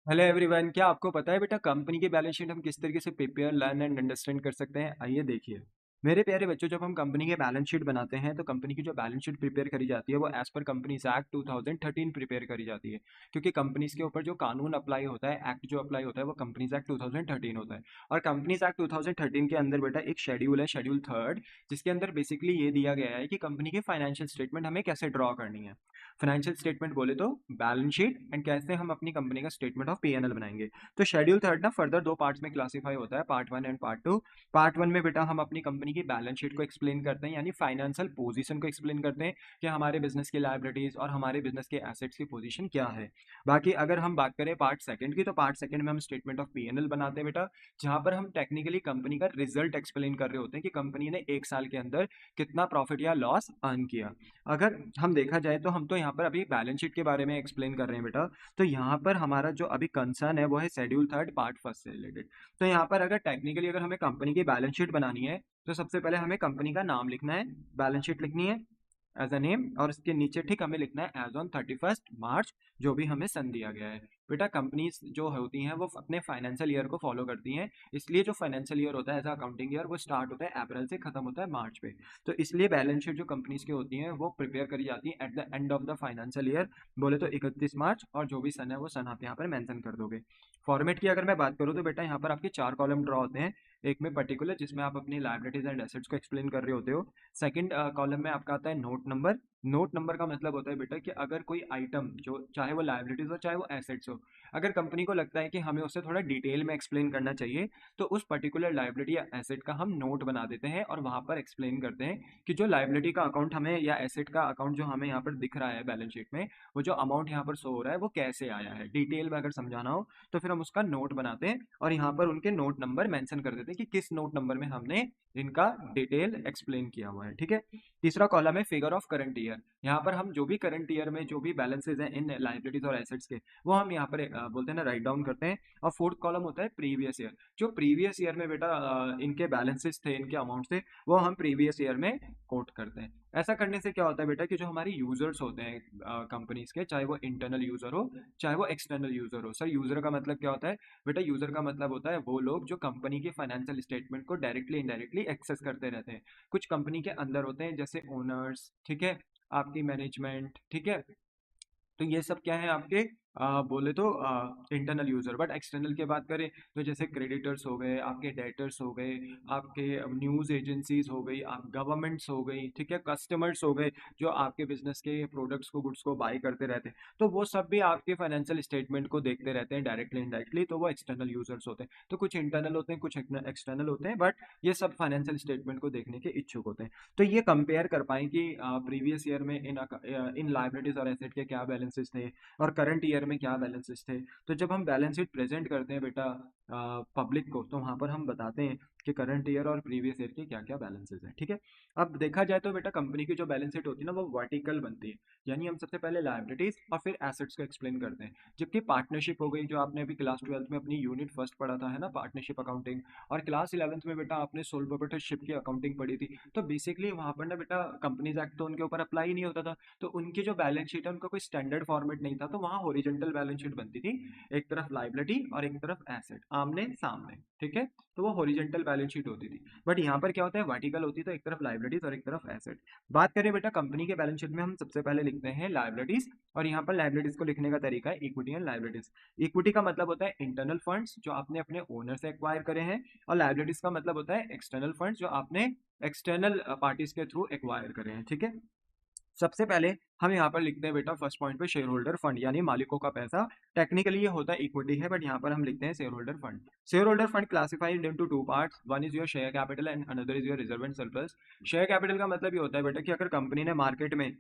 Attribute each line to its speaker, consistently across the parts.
Speaker 1: Hello everyone, क्या आपको पता है बेटा कंपनी की बैलेंस शीट हम किस तरीके से प्रिपेयर लर्न एंड अंडरस्टैंड कर सकते हैं? आइए देखिए। मेरे प्यारे बच्चों, जब हम कंपनी के बैलेंस शीट बनाते हैं तो कंपनी की जो बैलेंस शीट प्रिपेयर करी जाती है वो as per companies act 2013 prepare करी जाती है। क्योंकि कंपनीज के ऊपर जो कानून अप्लाई होता है, एक्ट जो अप्लाई होता है, वो कंपनीज एक्ट 2013 होता है। और कंपनीज एक्ट 2013 के अंदर बेटा एक शेड्यूल है, शेड्यूल थर्ड, जिसके अंदर बेसिकली ये दिया गया है कि कंपनी की फाइनेंशियल स्टेटमेंट हमें कैसे ड्रॉ करनी है। फाइनेंशियल स्टेटमेंट बोले तो बैलेंस शीट, एंड कैसे हम अपनी कंपनी का स्टेटमेंट ऑफ P&L बनाएंगे। तो शेड्यूल थर्ड ना फर्दर दो पार्ट्स में क्लासीफाई होता है, part one and part two. Part one में बेटा हम अपनी कंपनी की बैलेंस शीट को एक्सप्लेन करते हैं, यानी फाइनेंशियल पोजीशन को एक्सप्लेन करते हैं कि हमारे बिजनेस की लायबिलिटीज और हमारे बिजनेस के एसेट्स की पोजीशन क्या है। बाकी अगर हम बात करें पार्ट सेकंड की, तो पार्ट सेकंड में हम स्टेटमेंट ऑफ P&L बनाते हैं बेटा, जहां पर हम टेक्निकली कंपनी का रिजल्ट एक्सप्लेन कर रहे होते हैं कि कंपनी ने एक साल के अंदर कितना प्रॉफिट या लॉस अर्न किया। अगर हम देखा जाए तो हम तो यहाँ पर अभी बैलेंस शीट के बारे में एक्सप्लेन कर रहे हैं बेटा। तो यहाँ पर हमारा जो अभी कंसर्न है वो है शेड्यूल थर्ड पार्ट फर्स्ट से रिलेटेड। तो यहाँ पर अगर टेक्निकली अगर हमें कंपनी की बैलेंस शीट बनानी है तो सबसे पहले हमें कंपनी का नाम लिखना है, बैलेंस शीट लिखनी है एज अ नेम, और इसके नीचे ठीक हमें लिखना है एज ऑन 31 मार्च, जो भी हमें सन दिया गया है। बेटा कंपनीज जो होती हैं वो अपने फाइनेंशियल ईयर को फॉलो करती हैं, इसलिए जो फाइनेंशियल ईयर होता है एज अकाउंटिंग ईयर वो स्टार्ट होता है अप्रैल से, खत्म होता है मार्च पे। तो इसलिए बैलेंस शीट जो कंपनीज की होती हैं वो प्रिपेयर करी जाती है at the end of the financial year, बोले तो 31 मार्च, और जो भी सन है वो सन आप यहाँ पर मेंशन कर दोगे। फॉर्मेट की अगर मैं बात करूँ तो बेटा यहाँ पर आपके चार कॉलम ड्रॉ होते हैं। एक में पर्टिकुलर जिसमें आप अपनी लाइबिलिटीज एंड एसेट्स को एक्सप्लेन कर रहे होते हो। सेकंड कॉलम में आपका आता है नोट नंबर। नोट नंबर का मतलब होता है बेटा कि अगर कोई आइटम जो चाहे वो लाइबिलिटीज हो चाहे वो एसेट्स हो, अगर कंपनी को लगता है कि हमें उससे थोड़ा डिटेल में एक्सप्लेन करना चाहिए, तो उस पर्टिकुलर लाइबिलिटी या एसेट का हम नोट बना देते हैं और वहां पर एक्सप्लेन करते हैं कि जो लाइबिलिटी का अकाउंट हमें या एसेट का अकाउंट जो हमें यहाँ पर दिख रहा है बैलेंस शीट में, वो जो अमाउंट यहाँ पर शो हो रहा है वो कैसे आया है, डिटेल में अगर समझाना हो तो फिर हम उसका नोट बनाते हैं और यहाँ पर उनके नोट नंबर मेंशन कर देते हैं कि किस नोट नंबर में हमने इनका डिटेल एक्सप्लेन किया हुआ है। ठीक है। तीसरा कॉलम है फिगर ऑफ करंट ईयर। यहाँ पर हम जो भी करंट ईयर में जो भी बैलेंसेज हैं इन लाइबिलिटीज और एसेट्स के, वो हम यहाँ पर बोलते हैं ना राइट डाउन करते हैं। और फोर्थ कॉलम होता है प्रीवियस ईयर। जो प्रीवियस ईयर में बेटा इनके बैलेंसेस थे, इनके अमाउंट थे, वो हम प्रीवियस ईयर में कोट करते हैं। ऐसा करने से क्या होता है बेटा कि जो हमारे यूजर्स होते हैं कंपनीज के, चाहे वो इंटरनल यूजर हो चाहे वो एक्सटर्नल यूजर हो। सर यूजर का मतलब क्या होता है? बेटा यूजर का मतलब होता है वो लोग जो कंपनी के फाइनेंशियल स्टेटमेंट को डायरेक्टली इनडायरेक्टली एक्सेस करते रहते हैं। कुछ कंपनी के अंदर होते हैं जैसे ओनर्स, ठीक है, आपकी मैनेजमेंट, ठीक है। तो ये सब क्या है आपके बोले तो इंटरनल यूजर। बट एक्सटर्नल की बात करें तो जैसे क्रेडिटर्स हो गए, आपके डेटर्स हो गए, आपके न्यूज एजेंसीज हो गई, आप गवर्नमेंट्स हो गई, ठीक है, कस्टमर्स हो गए जो आपके बिजनेस के प्रोडक्ट्स को, गुड्स को बाई करते रहते हैं, तो वो सब भी आपके फाइनेंशियल स्टेटमेंट को देखते रहते हैं डायरेक्टली इनडायरेक्टली, तो वो एक्सटर्नल यूजर्स होते हैं। तो कुछ इंटरनल होते हैं, कुछ एक्सटर्नल होते हैं, बट ये सब फाइनेंशियल स्टेटमेंट को देखने के इच्छुक होते हैं। तो ये कंपेयर कर पाएं कि प्रीवियस ईयर में इन लाइबिलिटीज और एसेट के क्या बैलेंसेस थे और करंट ईयर में क्या बैलेंसेस थे। तो जब हम बैलेंस शीट प्रेजेंट करते हैं बेटा पब्लिक को, तो वहां पर हम बताते हैं कि करंट ईयर और प्रीवियस ईयर के क्या क्या बैलेंसेस हैं। ठीक है। अब देखा जाए तो बेटा कंपनी की जो बैलेंस शीट होती है ना वो वर्टिकल बनती है, यानी हम सबसे पहले लाइबिलिटीज और फिर एसेट्स को एक्सप्लेन करते हैं। जबकि पार्टनरशिप हो गई, जो आपने अभी क्लास 12 में अपनी यूनिट फर्स्ट पढ़ा था, है ना, पार्टनरशिप अकाउंटिंग, और क्लास 11th में बेटा आपने सोल प्रोप्राइटरशिप की अकाउंटिंग पढ़ी थी। तो बेसिकली वहां पर ना बेटा कंपनीज एक्ट तो उनके ऊपर अप्लाई ही नहीं होता था। तो उनकी जो बैलेंस शीट है उनका कोई स्टैंडर्ड फॉर्मेट नहीं था, तो वहां हॉरिजॉन्टल बैलेंस शीट बनती थी, एक तरफ लाइबिलिटी और एक तरफ एसेट, आमने सामने। ठीक है। तो वो हॉरिजॉन्टल बैलेंस शीट होती थी। बट यहाँ पर क्या होता है, वर्टिकल होती है, तो एक तरफ लाइबिलिटीज और एक तरफ एसेट। बात करें बेटा कंपनी के बैलेंस शीट में, हम सबसे पहले लिखते हैं लाइबिलिटीज, और यहाँ पर लाइबिलिटीज को लिखने का तरीका है इक्विटी एंड लाइबिलिटीज। इक्विटी का मतलब होता है इंटरनल फंड्स जो आपने अपने ओनर से एक्वायर करे हैं, और लाइबिलिटीज का मतलब होता है एक्सटर्नल फंड्स जो आपने एक्सटर्नल पार्टीज के थ्रू एक्वायर करे हैं। ठीक है। सबसे पहले हम यहाँ पर लिखते हैं बेटा फर्स्ट पॉइंट पे शेयर होल्डर फंड, यानी मालिकों का पैसा। टेक्निकली ये होता है इक्विटी है, बट यहाँ पर हम लिखते हैं share holder fund. Share holder fund classified into two parts, one is your share capital and another is your reserve and surplus. Share capital का मतलब ये होता है बेटा कि अगर कंपनी ने मार्केट में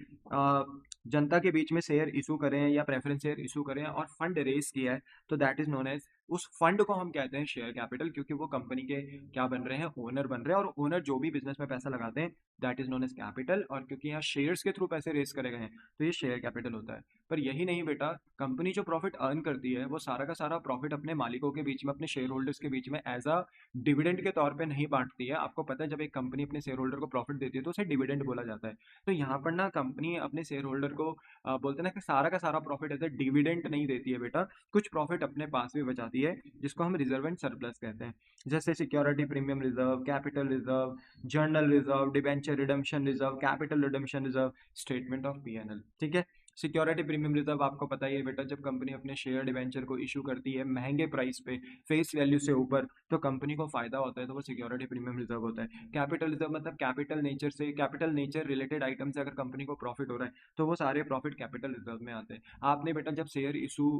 Speaker 1: जनता के बीच में शेयर इशू करें या प्रेफरेंस शेयर इशू करें और फंड रेज किया है, तो दैट इज नोन एज उस फंड को हम कहते हैं शेयर कैपिटल, क्योंकि वो कंपनी के क्या बन रहे हैं, ओनर बन रहे हैं, और ओनर जो भी बिजनेस में पैसा लगाते हैं that is known as capital. और क्योंकि यहाँ शेयर्स के थ्रू पैसे रेस करे गए हैं तो ये शेयर कैपिटल होता है। पर यही नहीं बेटा, कंपनी जो प्रॉफिट अर्न करती है वो सारा का सारा प्रॉफिट अपने मालिकों के बीच में, अपने शेयर होल्डर्स के बीच में एज अ डिविडेंड के तौर पे नहीं बांटती है। आपको पता है जब एक कंपनी अपने शेयर होल्डर को प्रॉफिट देती है तो उसे डिविडेंड बोला जाता है। तो यहाँ पर ना कंपनी अपने शेयर होल्डर को बोलते हैं ना कि सारा का सारा प्रॉफिट एज ए डिविडेंड नहीं देती है बेटा, कुछ प्रॉफिट अपने पास भी बचाती है, जिसको हम रिजर्व एंड सरप्लस कहते हैं। जैसे security premium reserve, capital reserve, journal reserve, debenture redemption reserve, capital redemption reserve, statement of PNL. ठीक है। सिक्योरिटी प्रीमियम रिजर्व आपको पता ही है बेटा, जब कंपनी अपने शेयर डिबेंचर को इशू करती है महंगे प्राइस पे, फेस वैल्यू से ऊपर, तो कंपनी को फायदा होता है, तो वो सिक्योरिटी प्रीमियम रिजर्व होता है। कैपिटल रिजर्व मतलब कैपिटल नेचर से, कैपिटल नेचर रिलेटेड आइटम से अगर कंपनी को प्रॉफिट हो रहा है तो वो सारे प्रॉफिट कैपिटल रिजर्व में आते हैं। आपने बेटा जब शेयर इशू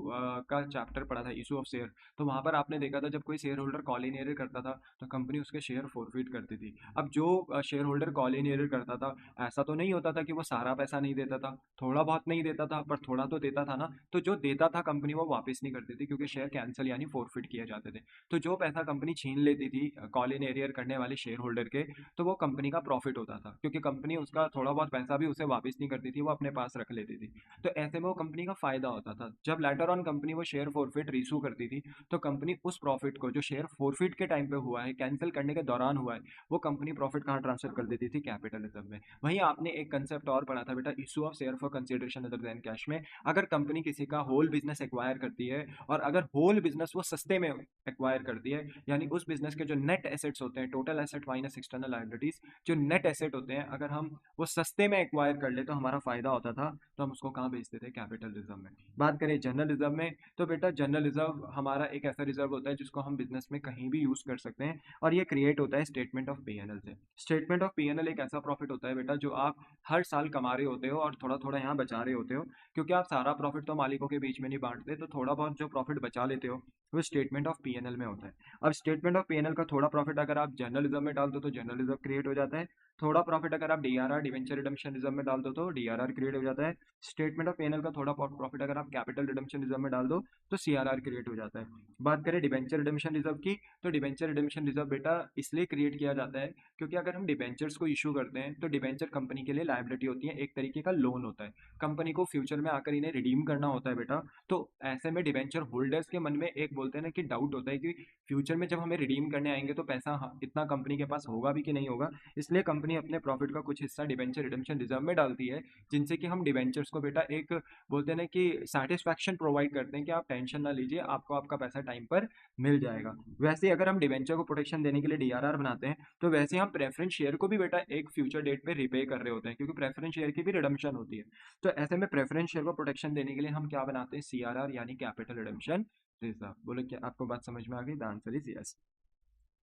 Speaker 1: का चैप्टर पढ़ा था, इशू ऑफ शेयर, तो वहां पर आपने देखा था जब कोई share holder call in error करता था तो कंपनी उसके शेयर फोरफिट करती थी। अब जो share holder call in error करता था, ऐसा तो नहीं होता था कि वो सारा पैसा नहीं देता था, थोड़ा बहुत नहीं देता था, पर थोड़ा तो देता था ना। तो जो देता था कंपनी वो वापस नहीं करती थी, क्योंकि शेयर कैंसिल यानी फोरफिट किए जाते थे। तो जो पैसा कंपनी छीन लेती थी कॉल इन एरियर करने वाले शेयर होल्डर के, तो वो कंपनी का प्रॉफिट होता था, क्योंकि कंपनी उसका थोड़ा बहुत पैसा भी उसे वापस नहीं करती थी, वो अपने पास रख लेती थी। तो ऐसे में वो कंपनी का फायदा होता था। जब लेटर ऑन कंपनी वो शेयर फोरफिट रीशू करती थी तो कंपनी उस प्रॉफिट को, जो शेयर फोरफिट के टाइम पे हुआ है, कैंसिल करने के दौरान हुआ है, वो कंपनी प्रॉफिट कहाँ ट्रांसफर कर देती थी, कैपिटल रिजर्व में। वहीं आपने एक कंसेप्ट और पढ़ा था बेटा, issue of share for consideration other than cash में। अगर कंपनी किसी का होल बिजनेस एक्वायर करती है, और अगर होल बिजनेस वो सस्ते में एक्वायर करती है, यानी उस बिजनेस के जो नेट एसेट्स होते हैं, total asset minus external liabilities, जो नेट एसेट होते हैं, अगर हम वो सस्ते में एक्वायर कर ले तो हमारा फायदा होता था, तो हम उसको कहाँ बेचते थे, कैपिटल रिजर्व में। बात करें जनरल रिजर्व में, तो बेटा जनरल रिजर्व हमारा एक ऐसा रिजर्व होता है जिसको हम बिजनेस में कहीं भी यूज कर सकते हैं, और ये क्रिएट होता है स्टेटमेंट ऑफ पीएनएल से। स्टेटमेंट ऑफ पीएनएल एक ऐसा प्रॉफिट होता है बेटा जो आप हर साल कमा रहे होते हो और थोड़ा थोड़ा यहाँ बचा रहे होते हो, क्योंकि आप सारा प्रॉफिट तो मालिकों के बीच में नहीं बांटते, तो थोड़ा बहुत जो प्रॉफिट बचा लेते हो वो स्टेटमेंट ऑफ पीएनएल में होता है। अब स्टेटमेंट ऑफ पीएनएल का थोड़ा प्रॉफिट अगर आप जनरल रिजर्व में डाल दो तो जनरल रिजर्व क्रिएट हो जाता है, थोड़ा प्रॉफिट अगर आप डीआरआर, डिवेंचर रिडम्पशन रिजर्व में डाल दो तो डीआरआर क्रिएट हो जाता है। स्टेटमेंट ऑफ पीएनएल का थोड़ा प्रॉफिट अगर आप कैपिटल रिडम्पशन रिजर्व में डाल दो तो सीआरआर क्रिएट हो जाता है। बात करें डिवेंचर रिडम्पशन रिजर्व की, तो डिवेंचर रिडम्पशन रिजर्व बेटा इसलिए क्रिएट किया जाता है क्योंकि अगर हम डिवेंचर्स को इशू करते हैं तो डिवेंचर कंपनी के लिए लायबिलिटी होती है, एक तरीके का लोन होता है, कंपनी को फ्यूचर में आकर इन्हें रिडीम करना होता है बेटा। तो ऐसे में डिवेंचर होल्डर्स के मन में एक बोलते हैं ना कि डाउट होता है कि फ्यूचर में जब हमें रिडीम करने आएंगे तो पैसा इतना कंपनी के पास होगा भी कि नहीं होगा, इसलिए कंपनी अपने प्रॉफिट का कुछ हिस्सा डिवेंचर रिडम्पशन रिजर्व में डालती है, जिनसे कि हम डिवेंचर्स को बेटा एक बोलते हैं ना कि सेटिस्फैक्शन प्रोवाइड करते हैं कि आप टेंशन ना लीजिए, आपको आपका पैसा टाइम पर मिल जाएगा। वैसे अगर हम डिवेंचर को प्रोटेक्शन देने के लिए डीआरआर बनाते हैं तो वैसे हम प्रेफरेंस शेयर को भी बेटा एक फ्यूचर डेट पे रिपे कर रहे होते हैं, क्योंकि प्रेफरेंस शेयर की भी रिडम्पशन होती है। तो ऐसे में प्रेफरेंस शेयर को प्रोटेक्शन देने के लिए हम क्या बनाते हैं, सीआरआर यानी कैपिटल रिडम्पशन रिजर्व। बोले क्या आपको बात समझ में आ गई? The answer is yes.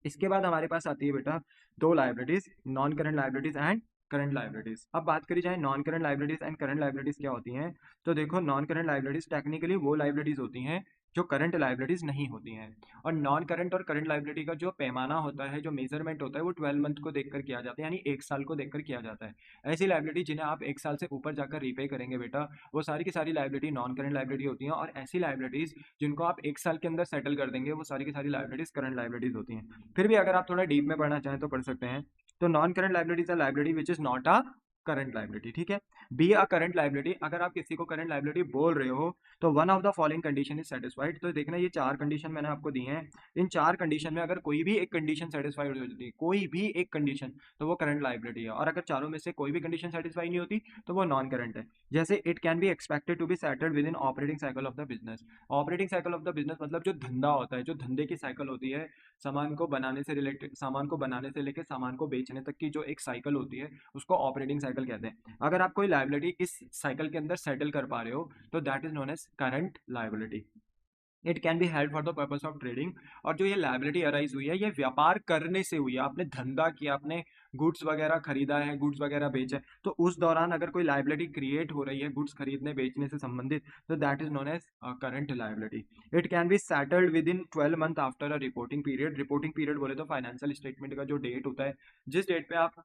Speaker 1: इसके बाद हमारे पास आती है बेटा दो liabilities, non current liabilities and current liabilities. अब बात करी जाए non current liabilities and current liabilities क्या होती हैं, तो देखो नॉन करंट लाइबिलिटीज टेक्निकली वो लाइबिलिटीज होती हैं जो करंट लाइबिलिटीज नहीं होती हैं। और नॉन करंट और करंट लाइबिलिटी का जो पैमाना होता है, जो मेजरमेंट होता है, वो 12 मंथ को देखकर किया जाता है, यानी एक साल को देखकर किया जाता है। ऐसी लाइबिलिटी जिन्हें आप एक साल से ऊपर जाकर रीपे करेंगे बेटा, वो सारी की सारी लाइबिलिटी नॉन करंट लाइबिलिटी होती हैं। और ऐसी लाइबिलिटीज जिनको आप एक साल के अंदर सेटल कर देंगे, वो सारी की सारी लाइबिलिटीज करंट लाइबिलिटीज होती हैं। फिर भी अगर आप थोड़ा डीप में पढ़ना चाहें तो पढ़ सकते हैं। तो non current liabilities a liability which is not a current liability. ठीक है, बी अ करंट लाइबिलिटी, अगर आप किसी को करंट लाइबिलिटी बोल रहे हो तो one of the following condition is satisfied. तो देखना ये चार कंडीशन मैंने आपको दी हैं, इन चार कंडीशन में अगर कोई भी एक कंडीशन सेटिस्फाइड हो जाती है, कोई भी एक कंडीशन, तो वो करंट लाइबिलिटी है। और अगर चारों में से कोई भी कंडीशन सेटिस्फाई नहीं होती तो वो नॉन करंट है। जैसे it can be expected to be settled within operating cycle of the business. Operating cycle of the business मतलब जो धंधा होता है, जो धंधे की साइकिल होती है, सामान को बनाने से रिलेटेड, सामान को बनाने से लेकर सामान को बेचने तक की जो एक साइकिल होती है उसको ऑपरेटिंग साइकिल कहते हैं। अगर आप कोई लायबिलिटी इस साइकिल के अंदर सेटल कर पा रहे हो तो that is known as current liability. It can be held for the purpose of trading. और जो ये लायबिलिटी अराइज हुई है ये व्यापार करने से हुई है, आपने धंधा किया, आपने गुड्स वगैरह खरीदा है, गुड्स वगैरह बेचा है, तो उस दौरान अगर कोई लायबिलिटी क्रिएट हो रही है गुड्स खरीदने बेचने से संबंधित, तो that is known as current liability. It can be settled within 12 month after a reporting period. Reporting period बोले तो फाइनेंशियल स्टेटमेंट का जो डेट होता है, जिस डेट पे आप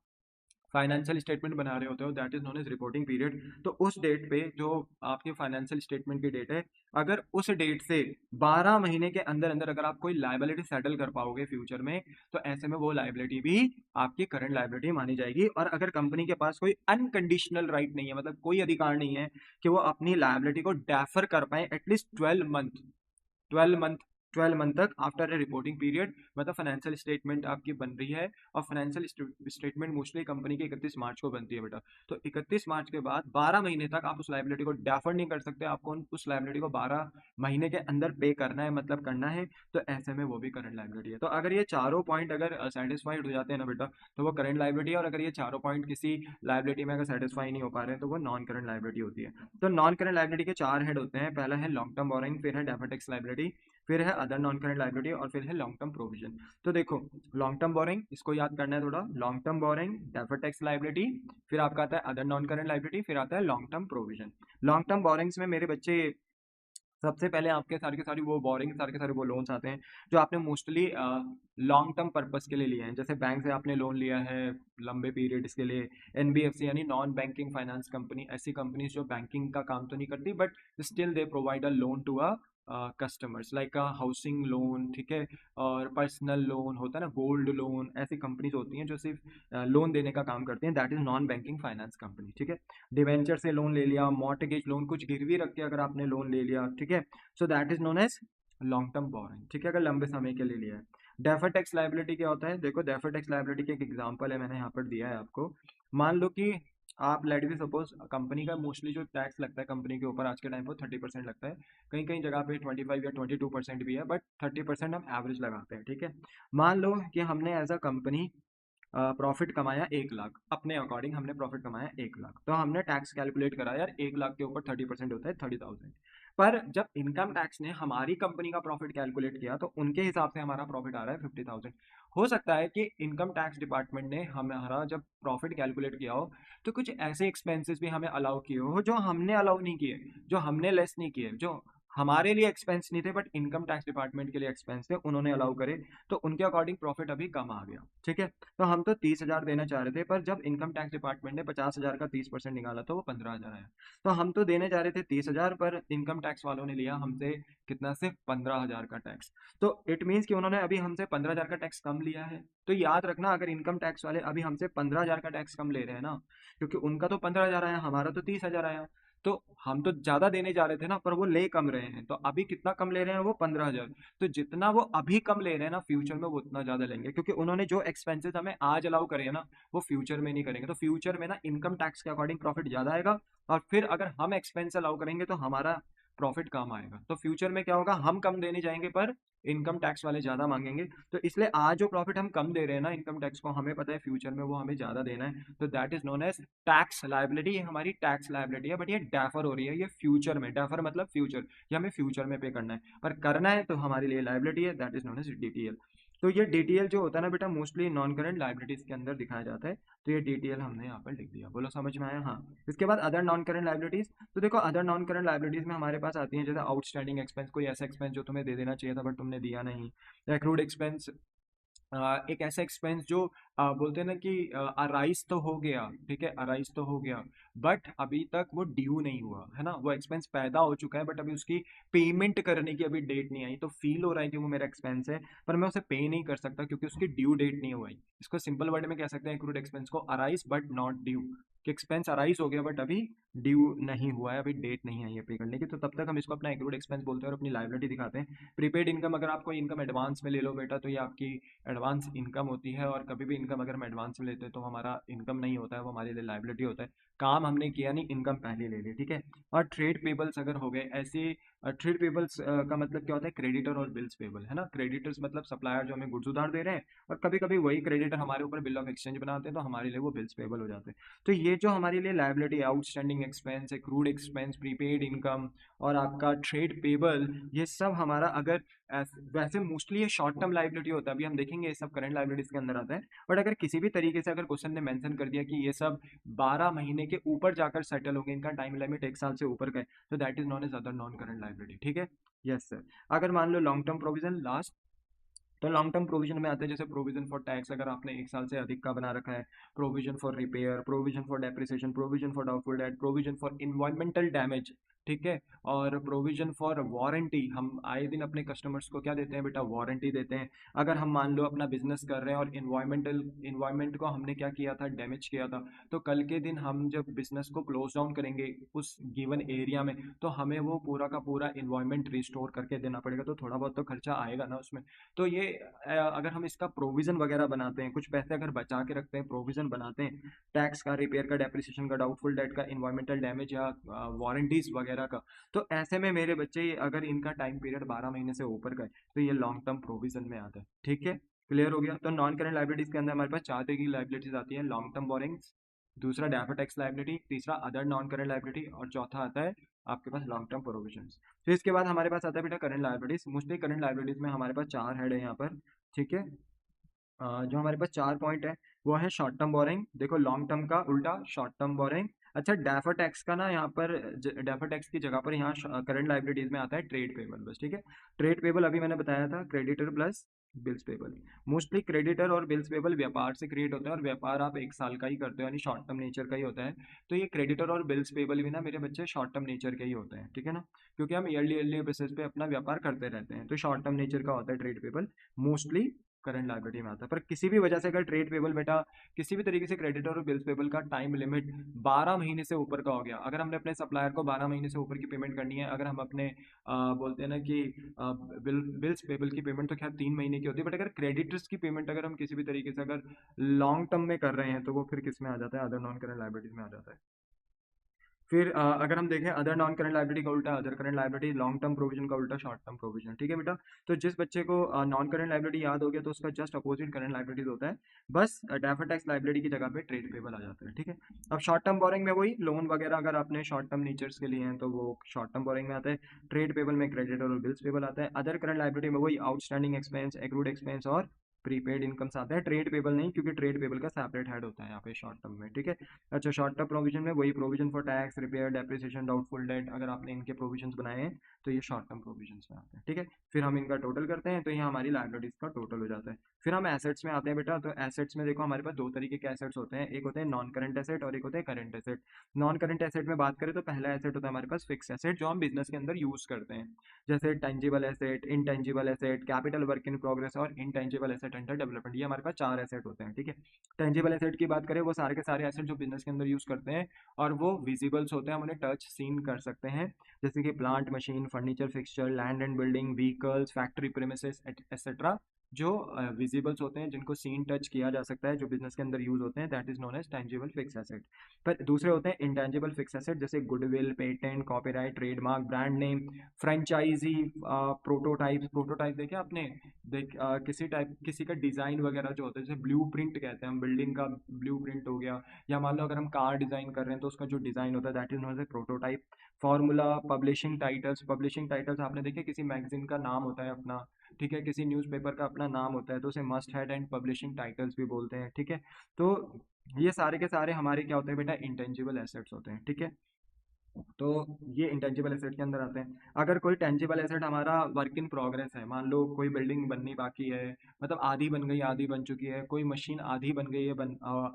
Speaker 1: फाइनेंशियल स्टेटमेंट बना रहे होते हो, that is known as reporting period. तो उस डेट पे जो आपकी फाइनेंशियल स्टेटमेंट की डेट है, अगर उस डेट से 12 महीने के अंदर अंदर अगर आप कोई लाइबिलिटी सेटल कर पाओगे फ्यूचर में, तो ऐसे में वो लाइबिलिटी भी आपकी करंट लाइबिलिटी मानी जाएगी। और अगर कंपनी के पास कोई अनकंडीशनल राइट नहीं है, मतलब कोई अधिकार नहीं है कि वो अपनी लाइबिलिटी को डेफर कर पाए एटलीस्ट 12 मंथ 12 मंथ तक आफ्टर ए रिपोर्टिंग पीरियड, मतलब फाइनेंशियल स्टेटमेंट आपकी बन रही है। और फाइनेंशियल स्टेटमेंट मोस्टली कंपनी की 31 मार्च को बनती है बेटा। तो 31 मार्च के बाद 12 महीने तक आप उस लाइबिलिटी को डेफर नहीं कर सकते, आपको उस लाइबिलिटी को 12 महीने के अंदर पे करना है, मतलब करना है। तो ऐसे में वो भी करंट लाइबिलिटी है। तो अगर ये चारों पॉइंट अगर सेटिस्फाइड हो जाते हैं ना बेटा, तो वो करंट लाइबिलिटी है। और अगर ये चारों पॉइंट किसी लाइबिलिटी में अगर सेटिस्फाई नहीं हो पा रहे हैं, तो वो नॉन करंट लाइबिलिटी होती है। तो नॉन करंट लाइबिलिटी के 4 हेड होते हैं। पहला है लॉन्ग टर्म बोरिंग, फिर है डेफर्ड टैक्स लाइबिलिटी, फिर है अदर नॉन करंट लाइबिलिटी, और फिर है लॉन्ग टर्म प्रोविजन। तो देखो, लॉन्ग टर्म बोरिंग, इसको याद करना है थोड़ा। Long term borrowing, deferred tax liability, फिर आपका आता है अदर नॉन करंट लाइबिलिटी, फिर आता है long term provision. Long term borrowings में मेरे बच्चे सबसे पहले आपके सारे के सारे वो बोरिंग, सारे के सारे वो लोन्स आते हैं जो आपने मोस्टली लॉन्ग टर्म पर्पस के लिए लिए हैं। जैसे बैंक से आपने लोन लिया है लंबे पीरियड्स के लिए, एनबीएफसी यानी नॉन बैंकिंग फाइनेंस कंपनी, ऐसी कंपनीज जो बैंकिंग का काम तो नहीं करती but still they provide a loan to a customers, like a housing loan, ठीक है, और पर्सनल लोन होता है ना, गोल्ड लोन। ऐसी कंपनीज होती हैं जो सिर्फ लोन देने का काम करती हैं, that is non banking finance company, ठीक है। डिवेंचर से लोन ले लिया, मॉर्टगेज लोन, कुछ गिरवी रख के अगर आपने लोन ले लिया, ठीक है, so that is known as long term borrowing, ठीक है, अगर लंबे समय के लिए लिया है। डेफर्ड टैक्स लाइबिलिटी क्या होता है? देखो, डेफर्ड टैक्स लाइबिलिटी का एक एग्जांपल है, मैंने यहाँ पर दिया है आपको। मान लो कि आप लेट बी सपोज, कंपनी का मोस्टली जो टैक्स लगता है कंपनी के ऊपर आज के टाइम पर 30% लगता है। कहीं कहीं जगह पे 25 या 22% भी है, बट 30% हम एवरेज लगाते हैं, ठीक है। मान लो कि हमने एज अ कंपनी प्रॉफिट कमाया 1 लाख, अपने अकॉर्डिंग हमने प्रॉफिट कमाया 1 लाख, तो हमने टैक्स कैलकुलेट करा यार, 1 लाख के ऊपर 30% होता है 30,000। पर जब इनकम टैक्स ने हमारी कंपनी का प्रॉफिट कैलकुलेट किया, तो उनके हिसाब से हमारा प्रॉफिट आ रहा है 50,000। हो सकता है कि इनकम टैक्स डिपार्टमेंट ने हमारा जब प्रॉफिट कैलकुलेट किया हो, तो कुछ ऐसे एक्सपेंसेस भी हमें अलाउ किए हो जो हमने अलाउ नहीं किए, जो हमने लेस नहीं किए, जो हमारे लिए एक्सपेंस नहीं थे बट इनकम टैक्स डिपार्टमेंट के लिए एक्सपेंस थे, उन्होंने अलाउ करे। तो उनके अकॉर्डिंग प्रॉफिट अभी कम आ गया, ठीक है। तो हम तो 30,000 देना चाह रहे थे, पर जब इनकम टैक्स डिपार्टमेंट ने 50,000 का 30% निकाला, तो वो 15,000 आया। तो हम तो देने जा रहे थे 30,000, पर इनकम टैक्स वालों ने लिया हमसे कितना, सिर्फ 15,000 का टैक्स। तो इट मीन्स कि उन्होंने अभी हमसे 15,000 का टैक्स कम लिया है। तो याद रखना, अगर इनकम टैक्स वाले अभी हमसे 15,000 का टैक्स कम ले रहे हैं ना, क्योंकि उनका तो 15,000 आया, हमारा तो 30,000 आया, तो हम तो ज्यादा देने जा रहे थे ना, पर वो ले कम रहे हैं। तो अभी कितना कम ले रहे हैं वो? 15,000। तो जितना वो अभी कम ले रहे हैं ना, फ्यूचर में वो उतना ज्यादा लेंगे, क्योंकि उन्होंने जो एक्सपेंसेस हमें आज अलाउ करे हैं ना, वो फ्यूचर में नहीं करेंगे। तो फ्यूचर में ना इनकम टैक्स के अकॉर्डिंग प्रॉफिट ज्यादा आएगा, और फिर अगर हम एक्सपेंस अलाउ करेंगे तो हमारा प्रॉफिट कम आएगा। तो फ्यूचर में क्या होगा, हम कम देने जाएंगे पर इनकम टैक्स वाले ज्यादा मांगेंगे। तो इसलिए आज जो प्रॉफिट हम कम दे रहे हैं ना इनकम टैक्स को, हमें पता है फ्यूचर में वो हमें ज्यादा देना है, तो that is known as tax liability. ये हमारी टैक्स लायबिलिटी है, बट ये डेफर हो रही है, ये फ्यूचर में, डेफर मतलब फ्यूचर, ये हमें फ्यूचर में पे करना है, पर करना है तो हमारे लिए लायबिलिटी है, that is known as DTL. तो ये डीटीएल जो होता है ना बेटा, मोस्टली नॉन करंट लायबिलिटीज के अंदर दिखाया जाता है। तो ये डीटीएल हमने यहाँ पर लिख दिया, बोलो समझ में आया? हाँ। इसके बाद अदर नॉन करंट लायबिलिटीज। तो देखो, अदर नॉन करंट लायबिलिटीज में हमारे पास आती है जैसे आउटस्टैंडिंग एक्सपेंस, कोई ऐसा एक्सपेंस जो तुम्हें दे देना चाहिए था बट तुमने दिया नहीं। एक्रूड एक्सपेंस, एक ऐसा एक्सपेंस जो बोलते हैं ना कि अराइज तो हो गया, ठीक है, अराइज तो हो गया, बट अभी तक वो ड्यू नहीं हुआ है ना, वो एक्सपेंस पैदा हो चुका है बट अभी उसकी पेमेंट करने की अभी डेट नहीं आई, तो फील हो रहा है कि वो मेरा एक्सपेंस है, पर मैं उसे पे नहीं कर सकता क्योंकि उसकी ड्यू डेट नहीं हुई। इसको सिंपल वर्ड में कह सकते हैं एक्रूड एक्सपेंस को, अराइज बट नॉट ड्यू, कि एक्सपेंस अराइज हो गया बट अभी ड्यू नहीं हुआ है, अभी डेट नहीं आई है पे करने की, तो तब तक हम इसको अपना एक्रूड एक्सपेंस बोलते हैं और अपनी लायबिलिटी दिखाते हैं। प्रीपेड इनकम, अगर आपको इनकम एडवांस में ले लो बेटा, तो ये आपकी एडवांस इनकम होती है, और कभी भी इनकम अगर हम एडवांस में लेते हैं तो हमारा इनकम नहीं होता है, वो हमारे लिए लायबिलिटी होता है। काम हमने किया नहीं, इनकम पहले ले ली, ठीक है। और ट्रेड पेबल्स अगर हो गए ऐसे, ट्रेड पेबल्स का मतलब क्या होता है? क्रेडिटर और बिल्स पेबल, है ना। क्रेडिटर्स मतलब सप्लायर जो हमें गुड्स उधार दे रहे हैं, और कभी कभी वही क्रेडिटर हमारे ऊपर बिल ऑफ एक्सचेंज बनाते हैं, तो हमारे लिए वो बिल्स पेबल हो जाते हैं। तो ये जो हमारे लिए liability, outstanding expense, accrued expense, prepaid income और आपका ट्रेड पेबल, ये सब हमारा अगर वैसे मोस्टली ये शॉर्ट टर्म लायबिलिटी होता है, अभी हम देखेंगे ये सब करंट लायबिलिटीज के अंदर आता है। बट अगर किसी भी तरीके से अगर क्वेश्चन ने मेंशन कर दिया कि ये सब 12 महीने के ऊपर जाकर सेटल होंगे, इनका टाइम लिमिट 1 साल से ऊपर का है, तो that is known as other non current liability, ठीक है। Yes sir. अगर मान लो लॉन्ग टर्म प्रोविजन, लास्ट तो लॉन्ग टर्म प्रोविजन में आते हैं जैसे प्रोविजन फॉर टैक्स, अगर आपने 1 साल से अधिक का बना रखा है, provision for repair, provision for depreciation, provision for doubtful debt, provision for environmental damage, ठीक है, और प्रोविजन फॉर वारंटी। हम आए दिन अपने कस्टमर्स को क्या देते हैं बेटा, वारंटी देते हैं। अगर हम मान लो अपना बिजनेस कर रहे हैं और इन्वायरमेंट को हमने क्या किया था, डैमेज किया था, तो कल के दिन हम जब बिजनेस को क्लोज डाउन करेंगे उस गिवन एरिया में, तो हमें वो पूरा का पूरा इन्वायरमेंट रिस्टोर करके देना पड़ेगा, तो थोड़ा बहुत तो खर्चा आएगा ना उसमें। तो ये अगर हम इसका प्रोविजन वगैरह बनाते हैं, कुछ पैसे अगर बचा के रखते हैं, प्रोविजन बनाते हैं टैक्स का, रिपेयर का, डेप्रिसिएशन का, डाउटफुल डेट का, इन्वायरमेंटल डैमेज या वारंटीज वगैरह का, तो ऐसे में मेरे बच्चे अगर इनका टाइम पीरियड 12 महीने से ऊपर का है तो ये लॉन्ग टर्म प्रोविजन में आता है। ठीक है, क्लियर हो गया। तो नॉन करेंट लाइबिलिटीज के अंदर हमारे पास 4 तरह की लाइबिलिटीज आती है, लॉन्ग टर्म बोरिंग्स, दूसरा डेफर्ड टैक्स लाइबिलिटी, तीसरा अदर नॉन करेंट लाइबिलिटी, और चौथा आता है आपके पास लॉन्ग टर्म प्रोविजंस। फिर इसके बाद हमारे पास आता है बेटा current liabilities. Mostly current liabilities में हमारे पास 4 हेड है यहाँ पर। ठीक है, जो हमारे पास 4 पॉइंट है वो है शॉर्ट टर्म बोरिंग, देखो लॉन्ग टर्म का उल्टा शॉर्ट टर्म बोरिंग। अच्छा, डेफर टैक्स का ना यहाँ पर डेफर टैक्स की जगह पर यहाँ करंट लाइबिलिटीज में आता है ट्रेड पेबल बस। ठीक है, ट्रेड पेबल अभी मैंने बताया था creditor plus bills payable. Mostly creditor और बिल्स पेबल व्यापार से क्रिएट होता है, और व्यापार आप 1 साल का ही करते हो यानी शॉर्ट टर्म नेचर का ही होता है। तो ये क्रेडिटर और बिल्स पेबल भी ना मेरे बच्चे शॉर्ट टर्म नेचर के ही होते हैं। ठीक है ना, क्योंकि हम ईयरली बेसिस पे अपना व्यापार करते रहते हैं, तो शॉर्ट टर्म नेचर का होता है trade payable, mostly current liability में आता है। पर किसी भी वजह से अगर ट्रेड पेबल बेटा किसी भी तरीके से क्रेडिटर और बिल्स पेबल का टाइम लिमिट 12 महीने से ऊपर का हो गया, अगर हमने अपने सप्लायर को 12 महीने से ऊपर की पेमेंट करनी है, अगर हम अपने बोलते हैं ना कि बिल्स पेबल की पेमेंट तो खैर 3 महीने की होती है, बट अगर क्रेडिटर्स की पेमेंट अगर हम किसी भी तरीके से अगर लॉन्ग टर्म में कर रहे हैं तो वो फिर किस में आ जाता है, अदर नॉन करंट लायबिलिटीज में आ जाता है। फिर अगर हम देखें अदर नॉन करंट लायबिलिटी का उल्टा other current liability, long term provision का उल्टा शॉर्ट टर्म प्रोविजन। ठीक है बेटा, तो जिस बच्चे को नॉन करंट लायबिलिटी याद हो गया तो उसका जस्ट अपोजिट करंट लायबिलिटीज होता है, बस डेफर्ड टैक्स लायबिलिटी की जगह पे ट्रेड पेबल आ जाता है। ठीक है, अब शॉर्ट टर्म बोरिंग में वही लोन वगैरह अगर आपने शॉर्ट टर्म नेचर्स के लिए हैं तो वो शॉर्ट टर्म बोरिंग में आता है, ट्रेड पेबल में क्रेडिटर और बिल्स पेबल आता है, अदर करंट लायबिलिटी में वही आउटस्टैंडिंग एक्सपेंस, एक्रूड एक्सपेंस और प्रीपेड इनकम्स आता है, ट्रेड पेबल नहीं, क्योंकि ट्रेड पेबल का सेपरेट हेड होता है यहाँ पे शॉर्ट टर्म में। ठीक है, अच्छा शॉर्ट टर्म प्रोविजन में वही provision for tax, repair, depreciation, doubtful debt, अगर आपने इनके प्रोविजंस बनाए हैं तो ये शॉर्ट टर्म प्रोविजंस में आते हैं। ठीक है, फिर हम इनका टोटल करते हैं तो ये हमारी लायबिलिटीज का टोटल हो जाता है। फिर हम एसेट्स में आते हैं बेटा, तो एसेट्स में देखो हमारे पास 2 तरीके के एसेट्स होते हैं, एक होते हैं नॉन करंट एसेट और एक होते हैं current asset. Non current asset में बात करें तो पहला एसेट होता है हमारे पास फिक्स एसेट, जो हम बिजनेस के अंदर यूज करते हैं, जैसे tangible asset, intangible asset, capital work in progress और इनटेंजिबल एसेट अंडर डेवलपमेंट। ये हमारे पास 4 एसेट होते हैं। ठीक है, टेंजिबल एसेट की बात करें वो सारे के सारे एसेट जो बिजनेस के अंदर यूज करते हैं और वो विजिबल्स होते हैं, हम उन्हें टच सीन कर सकते हैं, जैसे कि plant, machine, furniture, fixture, land and building, vehicles, factory premises etcetera, जो विजिबल्स होते हैं जिनको सीन टच किया जा सकता है, जो बिजनेस के अंदर यूज होते हैं, that is known as tangible fix asset. पर दूसरे होते हैं इंटेंजिबल फिक्स एसेट, जैसे goodwill, patent, copyright, trademark, brand name, franchisee, prototype. Prototype देखे आपने, किसी का डिजाइन वगैरह जो होता है, जैसे ब्लू प्रिंट कहते हैं हम, बिल्डिंग का ब्लू प्रिंट हो गया, या मान लो अगर हम कार डिजाइन कर रहे हैं तो उसका जो डिजाइन होता है that is known as prototype. Formula, publishing titles, publishing titles आपने देखे किसी मैगजीन का नाम होता है अपना, ठीक है, किसी न्यूज़पेपर का अपना नाम होता है तो उसे must head and publishing titles भी बोलते हैं। ठीक है, तो ये सारे के सारे हमारे क्या होते हैं बेटा, इंटेंजिबल एसेट्स होते हैं। ठीक है, तो ये इंटेंजिबल एसेट के अंदर आते हैं। अगर कोई टेंजिबल एसेट हमारा वर्क इन प्रोग्रेस है, मान लो कोई बिल्डिंग बननी बाकी है, मतलब आधी बन गई, आधी बन चुकी है, कोई मशीन आधी बन गई है,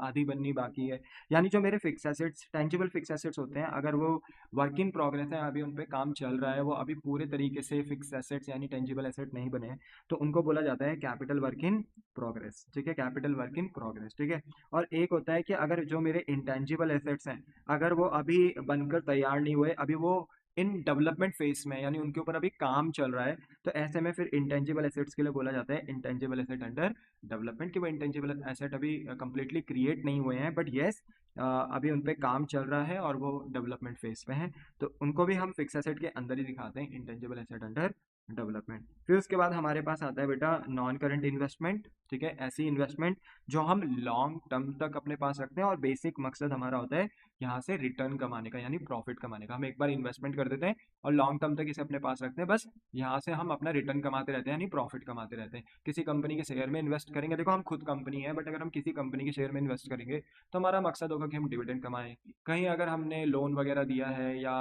Speaker 1: आधी बननी बाकी है, यानी जो मेरे fix assets tangible fixed assets होते हैं, अगर वो वर्क इन प्रोग्रेस है, अभी उन पे काम चल रहा है, वो अभी पूरे तरीके से फिक्स एसेट्स यानी टेंजिबल एसेट नहीं बने हैं, तो उनको बोला जाता है कैपिटल वर्क इन प्रोग्रेस। ठीक है, कैपिटल वर्क इन प्रोग्रेस। ठीक है, और एक होता है कि अगर जो मेरे इंटेंजिबल एसेट्स हैं अगर वो अभी बनकर तैयार नहीं हुए, अभी वो इन डेवलपमेंट फेज में, यानी उनके ऊपर अभी काम चल रहा है, तो ऐसे में फिर इंटेंजिबल एसेट्स के लिए बोला जाता है इंटेंजिबल एसेट अंडर डेवलपमेंट, कि वो इंटेंजिबल एसेट अभी कंप्लीटली क्रिएट नहीं हुए हैं, बट येस अभी उन पे काम चल रहा है और वो डेवलपमेंट फेज पे हैं, तो उनको भी हम फिक्स एसेट के अंदर ही दिखाते हैं, इंटेंजिबल एसेट अंडर डेवलपमेंट। फिर उसके बाद हमारे पास आता है बेटा नॉन करंट इन्वेस्टमेंट। ठीक है, ऐसी इन्वेस्टमेंट जो हम लॉन्ग टर्म तक अपने पास रखते हैं और बेसिक मकसद हमारा होता है यहाँ से रिटर्न कमाने का यानी प्रॉफिट कमाने का। हम एक बार इन्वेस्टमेंट कर देते हैं और लॉन्ग टर्म तक इसे अपने पास रखते हैं, बस यहाँ से हम अपना रिटर्न कमाते रहते हैं यानी प्रॉफिट कमाते रहते हैं। किसी कंपनी के शेयर में इन्वेस्ट करेंगे, देखो हम खुद कंपनी है, बट अगर हम किसी कंपनी के शेयर में इन्वेस्ट करेंगे तो हमारा मकसद होगा कि हम डिविडेंड कमाएं। कहीं अगर हमने लोन वगैरह दिया है या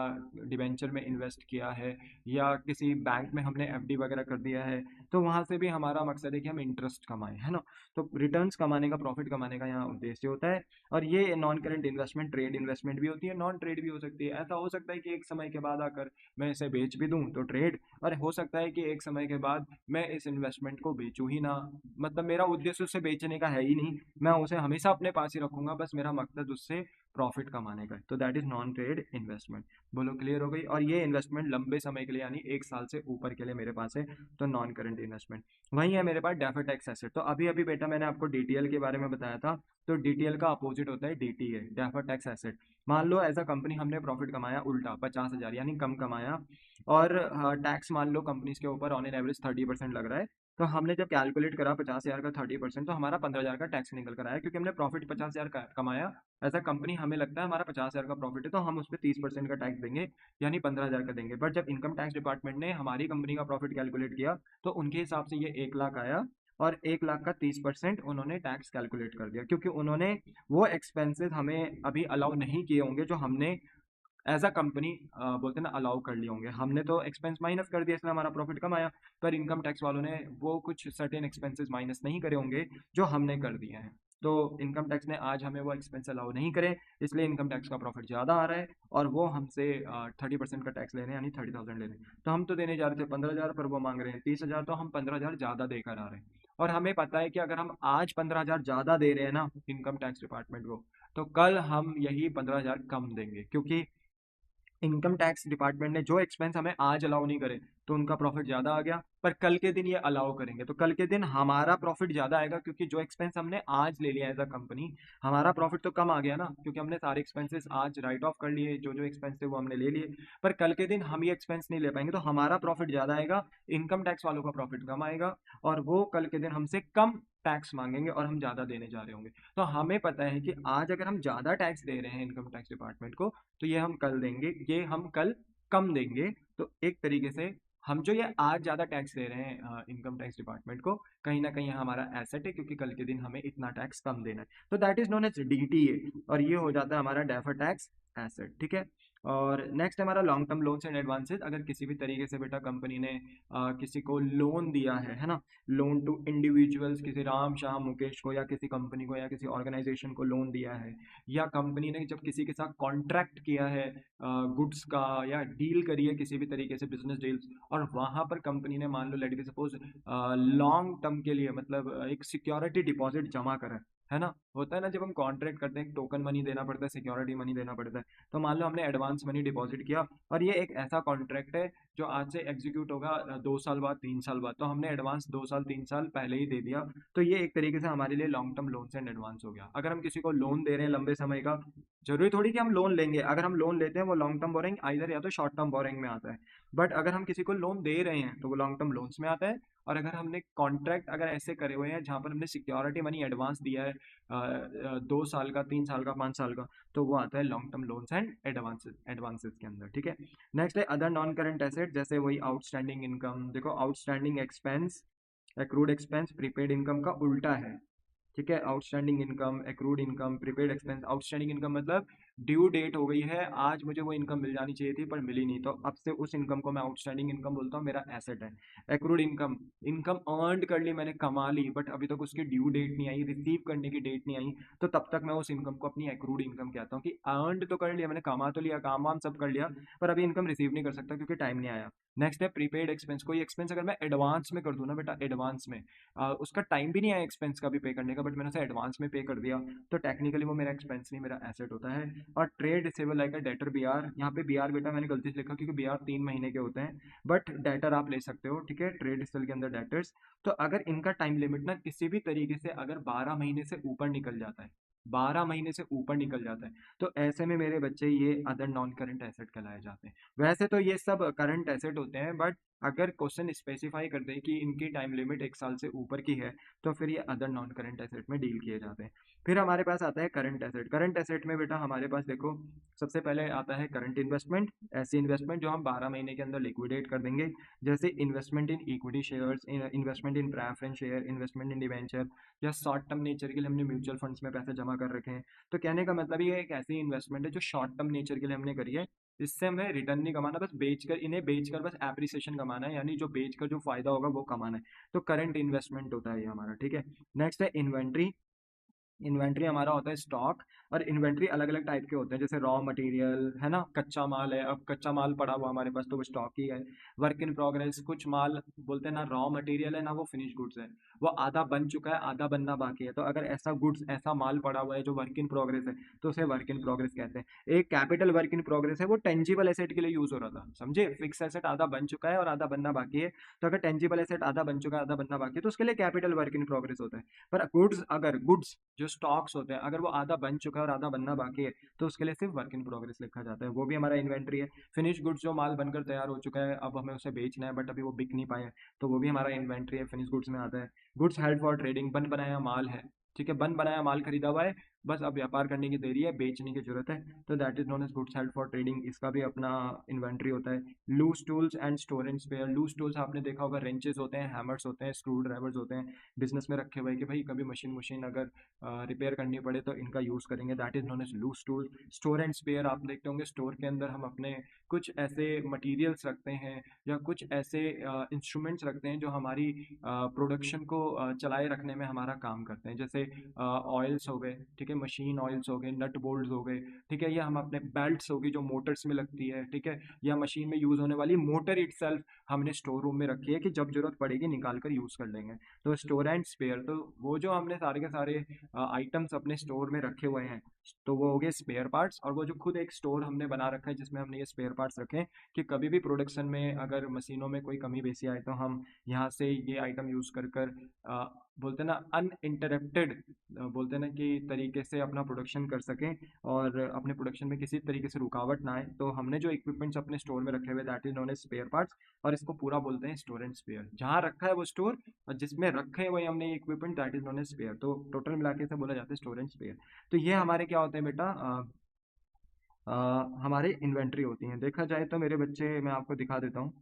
Speaker 1: डिबेंचर में इन्वेस्ट किया है या किसी बैंक में हमने एफडी वगैरह कर दिया है, तो वहाँ से भी हमारा मकसद है कि हम इंटरेस्ट कमाएं, है ना। तो रिटर्न्स कमाने का, प्रॉफिट कमाने का यहाँ उद्देश्य होता है। और ये non current investment trade investment भी होती है, नॉन ट्रेड भी हो सकती है। ऐसा हो सकता है कि एक समय के बाद आकर मैं इसे बेच भी दूं तो ट्रेड, और हो सकता है कि एक समय के बाद मैं इस इन्वेस्टमेंट को बेचूं ही ना, मतलब मेरा उद्देश्य उससे बेचने का है ही नहीं, मैं उसे हमेशा अपने पास ही रखूंगा, बस मेरा मकसद उससे प्रॉफिट कमाने का है। तो that is non trade investment. बोलो क्लियर हो गई। और ये इन्वेस्टमेंट लंबे समय के लिए यानी 1 साल से ऊपर के लिए मेरे पास है, तो नॉन करंट इन्वेस्टमेंट। वही है मेरे पास डेफर्ड टैक्स एसेट। तो अभी अभी बेटा मैंने आपको डीटीएल के बारे में बताया था, तो डीटीएल का अपोजिट होता है डीटीए, डेफर्ड टैक्स एसेट। मान लो एज अ कंपनी हमने प्रॉफिट कमाया उल्टा 50,000 यानी कम कमाया, और टैक्स मान लो कंपनीज के ऊपर ऑन एन एवरेज 30% लग रहा है, तो हमने जब कैलकुलेट करा 50,000 का 30%, तो हमारा 15,000 का टैक्स निकल कर आया, क्योंकि हमने प्रॉफिट 50,000 का कमाया। ऐसा कंपनी हमें लगता है हमारा 50,000 का प्रॉफिट है, तो हम उस पर 30% का टैक्स देंगे यानी 15,000 का देंगे। बट जब इनकम टैक्स डिपार्टमेंट ने हमारी कंपनी का प्रॉफिट कैलकुलेट किया, तो उनके हिसाब से ये 1 लाख आया, और 1 लाख का 30% उन्होंने टैक्स कैलकुलेट कर दिया, क्योंकि उन्होंने वो एक्सपेंसेस हमें अभी अलाउ नहीं किए होंगे जो हमने एज अ कंपनी बोलते हैं ना अलाउ कर लिए होंगे। हमने तो एक्सपेंस माइनस कर दिया इसलिए हमारा प्रॉफिट कम आया, पर इनकम टैक्स वालों ने वो कुछ सर्टेन एक्सपेंसेस माइनस नहीं करे होंगे जो हमने कर दिए हैं। तो इनकम टैक्स ने आज हमें वो एक्सपेंस अलाउ नहीं करे, इसलिए इनकम टैक्स का प्रॉफिट ज़्यादा आ रहा है, और वो हमसे 30% का टैक्स ले रहे हैं यानी 30,000 ले रहे हैं। तो हम तो देने जा रहे थे 15,000, पर वो मांग रहे हैं 30,000, तो हम 15,000 ज़्यादा देकर आ रहे हैं। और हमें पता है कि अगर हम आज 15,000 ज़्यादा दे रहे हैं ना इनकम टैक्स डिपार्टमेंट को, तो कल हम यही 15,000 कम देंगे, क्योंकि इनकम टैक्स डिपार्टमेंट ने जो एक्सपेंस हमें आज अलाउ नहीं करे तो उनका प्रॉफिट ज्यादा आ गया, पर कल के दिन ये अलाउ करेंगे तो कल के दिन हमारा प्रॉफिट ज्यादा आएगा, क्योंकि जो एक्सपेंस हमने आज ले लिया एज अ कंपनी, हमारा प्रॉफिट तो कम आ गया ना, क्योंकि हमने सारे एक्सपेंसेस आज राइट ऑफ कर लिए, जो जो एक्सपेंस थे वो हमने ले लिए। पर कल के दिन हम ये एक्सपेंस नहीं ले पाएंगे, तो हमारा प्रॉफिट ज्यादा आएगा, इनकम टैक्स वालों का प्रॉफिट कम आएगा, और वो कल के दिन हमसे कम टैक्स मांगेंगे और हम ज्यादा देने जा रहे होंगे। तो हमें पता है कि आज अगर हम ज्यादा टैक्स दे रहे हैं इनकम टैक्स डिपार्टमेंट को, तो ये हम कल देंगे, ये हम कल कम देंगे। तो एक तरीके से हम जो ये आज ज़्यादा टैक्स दे रहे हैं इनकम टैक्स डिपार्टमेंट को, कहीं ना कहीं हमारा एसेट है, क्योंकि कल के दिन हमें इतना टैक्स कम देना है। तो that is known as DTA, और ये हो जाता है हमारा डेफर्ड टैक्स एसेट, ठीक है। और नेक्स्ट हमारा long term loans and advances. अगर किसी भी तरीके से बेटा कंपनी ने किसी को लोन दिया है ना, लोन टू इंडिविजुअल्स, किसी राम श्याम मुकेश को या किसी कंपनी को या किसी ऑर्गेनाइजेशन को लोन दिया है, या कंपनी ने जब किसी के साथ कॉन्ट्रैक्ट किया है गुड्स का, या डील करी है किसी भी तरीके से बिजनेस डील्स, और वहां पर कंपनी ने मान लो let be suppose long term के लिए मतलब एक सिक्योरिटी डिपॉजिट जमा करा है ना। होता है ना जब हम कॉन्ट्रैक्ट करते हैं टोकन मनी देना पड़ता है, सिक्योरिटी मनी देना पड़ता है। तो मान लो हमने एडवांस मनी डिपॉजिट किया, और ये एक ऐसा कॉन्ट्रैक्ट है जो आज से एग्जीक्यूट होगा 2 साल बाद 3 साल बाद, तो हमने एडवांस 2 साल 3 साल पहले ही दे दिया, तो ये एक तरीके से हमारे लिए long term loans and advance हो गया। अगर हम किसी को लोन दे रहे हैं लंबे समय का, जरूरी थोड़ी कि हम लोन लेंगे, अगर हम लोन लेते हैं वो लॉन्ग टर्म बोरिंग आइदर या तो शॉर्ट टर्म बोरिंग में आता है, बट अगर हम किसी को लोन दे रहे हैं तो वो लॉन्ग टर्म लोन्स में आता है। और अगर हमने कॉन्ट्रैक्ट अगर ऐसे करे हुए हैं जहां पर हमने सिक्योरिटी मनी एडवांस दिया है 2 साल का, 3 साल का, 5 साल का, तो वो आता है long term loans and advances advances के अंदर, ठीक है। नेक्स्ट है अदर नॉन करंट एसेट, जैसे वही आउटस्टैंडिंग इनकम। देखो outstanding expense, accrued expense prepaid income का उल्टा है, ठीक है। Outstanding income, accrued income, prepaid expense. Outstanding income मतलब ड्यू डेट हो गई है, आज मुझे वो इनकम मिल जानी चाहिए थी पर मिली नहीं, तो अब से उस इनकम को मैं आउटस्टैंडिंग इनकम बोलता हूँ, मेरा एसेट है। एक्रूड इनकम, इनकम अर्न कर ली मैंने, कमा ली, बट अभी तक उसकी ड्यू डेट नहीं आई, रिसीव करने की डेट नहीं आई, तो तब तक मैं उस इनकम को अपनी एक्रूड इनकम कहता हूँ कि अर्न तो कर लिया मैंने, कमा तो लिया, काम वाम सब कर लिया, पर अभी इनकम रिसीव नहीं कर सकता क्योंकि टाइम नहीं आया। नेक्स्ट है प्रीपेड एक्सपेंस। कोई एक्सपेंस अगर मैं एडवांस में कर दूँ ना बेटा, एडवांस में उसका टाइम भी नहीं आया एक्सपेंस का भी पे करने का, बट मैंने उसे एडवांस में पे कर दिया, तो टेक्निकली वो मेरा एक्सपेंस नहीं, मेरा एसेट होता है। और trade receivable like a debtor, BR, यहाँ पे बीआर बेटा मैंने गलती से लिखा क्योंकि बीआर 3 महीने के होते हैं, बट डेटर आप ले सकते हो, ठीक है। ट्रेड रिसीवेबल के अंदर डेटर्स, तो अगर इनका टाइम लिमिट ना किसी भी तरीके से अगर 12 महीने से ऊपर निकल जाता है, 12 महीने से ऊपर निकल जाता है, तो ऐसे में मेरे बच्चे ये अदर नॉन करंट एसेट कहलाए जाते हैं। वैसे तो ये सब करंट एसेट होते हैं, बट अगर क्वेश्चन स्पेसिफाई कर दें कि इनकी टाइम लिमिट 1 साल से ऊपर की है, तो फिर ये अदर नॉन करंट एसेट में डील किए जाते हैं। फिर हमारे पास आता है करंट एसेट। करंट एसेट में बेटा हमारे पास देखो, सबसे पहले आता है करंट इन्वेस्टमेंट, ऐसी इन्वेस्टमेंट जो हम 12 महीने के अंदर लिक्विडेट कर देंगे, जैसे investment in equity shares, investment in preference share, investment in debenture, या शॉर्ट टर्म नेचर के लिए हमने म्यूचुअल फंड्स में पैसे जमा कर रखे हैं। तो कहने का मतलब ये एक ऐसी इन्वेस्टमेंट है जो शॉर्ट टर्म नेचर के लिए हमने करी है, इससे हमें रिटर्न नहीं कमाना, बस बेचकर, इन्हें बेचकर बस एप्रिसिएशन कमाना है, यानी जो बेचकर जो फायदा होगा वो कमाना है। तो करंट इन्वेस्टमेंट होता है ये हमारा, ठीक है। नेक्स्ट है इन्वेंट्री। इन्वेंट्री हमारा होता है स्टॉक, और इन्वेंट्री अलग अलग टाइप के होते हैं, जैसे रॉ मटेरियल है ना, कच्चा माल है, अब कच्चा माल पड़ा हुआ हमारे पास तो वो स्टॉक ही है। वर्क इन प्रोग्रेस, कुछ माल बोलते हैं ना रॉ मटेरियल है ना वो फिनिश गुड्स है, वो आधा बन चुका है आधा बनना बाकी है, तो अगर ऐसा गुड्स, ऐसा माल पड़ा हुआ है जो वर्क इन प्रोग्रेस है, तो उसे वर्क इन प्रोग्रेस कहते हैं। एक कैपिटल वर्क इन प्रोग्रेस है, वो टेंजिबल एसेट के लिए यूज हो रहा था, समझे, फिक्स एसेट आधा बन चुका है और आधा बनना बाकी है, तो अगर टेंजिबल एसेट आधा बन चुका है आधा बनना बाकी है तो उसके लिए कैपिटल वर्क इन प्रोग्रेस होता है। पर गुड्स, अगर गुड्स जो स्टॉक्स होते हैं अगर वो आधा बन चुका है और आधा बनना बाकी है, तो उसके लिए सिर्फ वर्क इन प्रोग्रेस लिखा जाता है, वो भी हमारा इन्वेंट्री है। फिनिश गुड्स जो माल बनकर तैयार हो चुका है, अब हमें उसे बेचना है बट अभी वो बिक नहीं पाए, तो वो भी हमारा इन्वेंट्री है, फिनिश गुड्स में आता है। गुड्स हेल्ड फॉर ट्रेडिंग, बन बनाया माल है, ठीक है, बन बनाया माल खरीदा हुआ है, बस अब व्यापार करने की देरी है, बेचने की जरूरत है, तो that is known as goods held for trading, इसका भी अपना इन्वेंट्री होता है। Loose tools and store and spare. Loose tools आपने देखा होगा, रेंचेस होते हैं, हैमर्स होते हैं, स्क्रू ड्राइवर्स होते हैं, बिजनेस में रखे हुए कि भाई कभी मशीन मशीन अगर रिपेयर करनी पड़े तो इनका यूज़ करेंगे, that is known as loose tool. Store and spare, आप देखते होंगे स्टोर के अंदर हम अपने कुछ ऐसे मटेरियल्स रखते हैं या कुछ ऐसे इंस्ट्रूमेंट्स रखते हैं जो हमारी प्रोडक्शन को चलाए रखने में हमारा काम करते हैं, जैसे ऑयल्स हो गए, ठीक है, मशीन ऑयल्स हो गए, नट बोल्ट्स हो गए, ठीक है, या हम अपने बेल्ट्स हो गई जो मोटर्स में लगती है, ठीक है, या मशीन में यूज़ होने वाली मोटर इटसेल्फ हमने स्टोर रूम में रखी है कि जब जरूरत पड़ेगी निकाल कर यूज़ कर लेंगे। तो स्टोर एंड स्पेयर, तो वो जो हमने सारे के सारे आइटम्स अपने स्टोर में रखे हुए हैं, तो वो हो गए स्पेयर पार्ट्स। और वो जो खुद एक स्टोर हमने बना रखा है जिसमें हमने ये स्पेयर पार्ट्स रखे हैं कि कभी भी प्रोडक्शन में अगर मशीनों में कोई कमी बेसी आए तो हम यहाँ से ये आइटम यूज़ कर कर बोलते हैं ना अनइंटरप्टेड, बोलते हैं ना कि तरीके से अपना प्रोडक्शन कर सकें और अपने प्रोडक्शन में किसी तरीके से रुकावट ना आए, तो हमने जो इक्विपमेंट्स अपने स्टोर में रखे हुए that is known as spare parts, और इसको पूरा बोलते हैं स्टोर एंड स्पेयर। जहाँ रखा है वो स्टोर और जिसमें रखे हैं वही हमने equipment, that is known as spare. तो टोटल मिला के से बोला जाता है स्टोर एंड स्पेयर। तो ये हमारे क्या होते हैं बेटा, हमारे इन्वेंट्री होती हैं। देखा जाए तो मेरे बच्चे, मैं आपको दिखा देता हूँ।